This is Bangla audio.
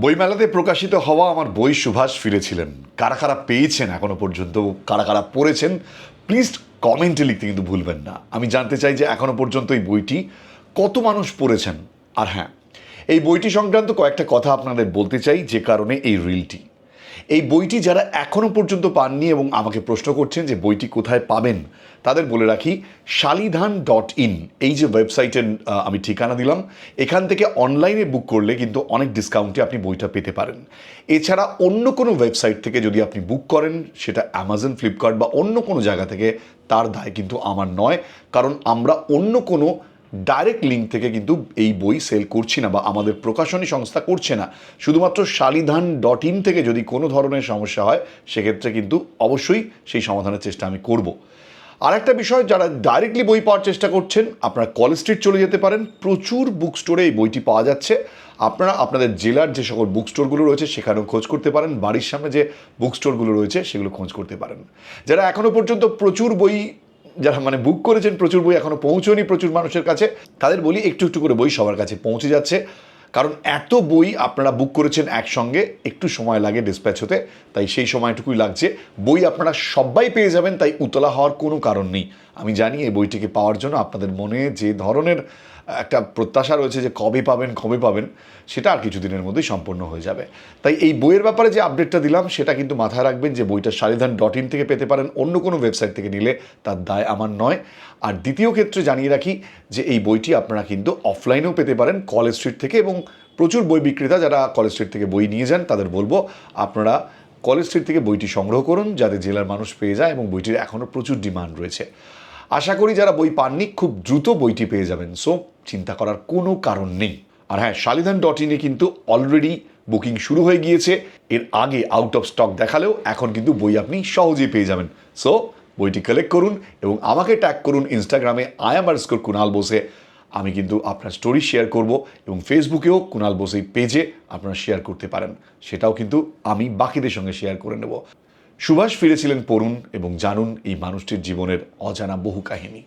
বইমেলাতে প্রকাশিত হওয়া আমার বই সুভাষ ফিরেছিলেন কারা কারা পেয়েছেন এখনো পর্যন্ত, কারা কারা পড়েছেন, প্লিজ কমেন্টে লিখতে কিন্তু ভুলবেন না। আমি জানতে চাই যে এখনো পর্যন্ত এই বইটি কত মানুষ পড়েছেন। আর হ্যাঁ, এই বইটি সংক্রান্ত কয়েকটা কথা আপনাদের বলতে চাই, যে কারণে এই রিলটি। এই বইটি যারা এখনো পর্যন্ত পাননি এবং আমাকে প্রশ্ন করছেন যে বইটি কোথায় পাবেন, তাদের বলে রাখি, shalidan.in এই যে ওয়েবসাইটের আমি ঠিকানা দিলাম, এখান থেকে অনলাইনে বুক করলে কিন্তু অনেক ডিসকাউন্টে আপনি বইটা পেতে পারেন। এছাড়া অন্য কোনো ওয়েবসাইট থেকে যদি আপনি বুক করেন, সেটা অ্যামাজন, ফ্লিপকার্ট বা অন্য কোনো জায়গা থেকে, তার দায় কিন্তু আমার নয়, কারণ আমরা অন্য কোনো ডাইরেক্ট লিঙ্ক থেকে কিন্তু এই বই সেল করছি না বা আমাদের প্রকাশনী সংস্থা করছে না। শুধুমাত্র shalidan.in থেকে যদি কোনো ধরনের সমস্যা হয়, সেক্ষেত্রে কিন্তু অবশ্যই সেই সমাধানের চেষ্টা আমি করব। আর একটা বিষয়, যারা ডাইরেক্টলি বই পাওয়ার চেষ্টা করছেন, আপনারা কলেজ স্ট্রিট চলে যেতে পারেন। প্রচুর বুক স্টোরে এই বইটি পাওয়া যাচ্ছে। আপনারা আপনাদের জেলার যে সকল বুক স্টোরগুলো রয়েছে সেখানেও খোঁজ করতে পারেন, বাড়ির সামনে যে বুক স্টোরগুলো রয়েছে সেগুলো খোঁজ করতে পারেন। যারা এখনও পর্যন্ত প্রচুর বই যারা বুক করেছেন, প্রচুর বই এখনও পৌঁছয়নি প্রচুর মানুষের কাছে, তাদের বলি একটু একটু করে বই সবার কাছে পৌঁছে যাচ্ছে। কারণ এত বই আপনারা বুক করেছেন একসঙ্গে, একটু সময় লাগে ডিসপ্যাচ হতে, তাই সেই সময়টুকুই লাগছে। বই আপনারা সবাই পেয়ে যাবেন, তাই উতলা হওয়ার কোনো কারণ নেই। আমি জানি এই বইটিকে পাওয়ার জন্য আপনাদের মনে যে ধরনের একটা প্রত্যাশা রয়েছে যে কবে পাবেন কবে পাবেন, সেটা আর কিছুদিনের মধ্যেই সম্পূর্ণ হয়ে যাবে। তাই এই বইয়ের ব্যাপারে যে আপডেটটা দিলাম, সেটা কিন্তু মাথায় রাখবেন যে বইটা shalidan.in থেকে পেতে পারেন, অন্য কোনো ওয়েবসাইট থেকে নিলে তার দায় আমার নয়। আর দ্বিতীয় ক্ষেত্রে জানিয়ে রাখি যে এই বইটি আপনারা কিন্তু অফলাইনেও পেতে পারেন কলেজ স্ট্রিট থেকে, এবং প্রচুর বই বিক্রেতা যারা কলেজ স্ট্রিট থেকে বই নিয়ে যান, তাদের বলবো আপনারা কলেজ স্ট্রিট থেকে বইটি সংগ্রহ করুন, যাতে জেলার মানুষ পেয়ে যায়, এবং বইটির এখনও প্রচুর ডিমান্ড রয়েছে। আশা করি যারা বই পাননি খুব দ্রুত বইটি পেয়ে যাবেন, সো চিন্তা করার কোনো কারণ নেই। আর হ্যাঁ, shalidan.in কিন্তু অলরেডি বুকিং শুরু হয়ে গিয়েছে। এর আগে আউট অফ স্টক দেখালেও এখন কিন্তু বই আপনি সহজেই পেয়ে যাবেন। সো বইটি কালেক্ট করুন এবং আমাকে ট্যাগ করুন ইনস্টাগ্রামে @কুনাল বোসে। আমি কিন্তু আপনার স্টোরি শেয়ার করব, এবং ফেসবুকেও কুনাল বোস এই পেজে আপনারা শেয়ার করতে পারেন, সেটাও কিন্তু আমি বাকিদের সঙ্গে শেয়ার করে নেব। সুভাষ ফিরেছিলেন পড়ুন এবং জানুন এই মানুষটির জীবনের অজানা বহু কাহিনী।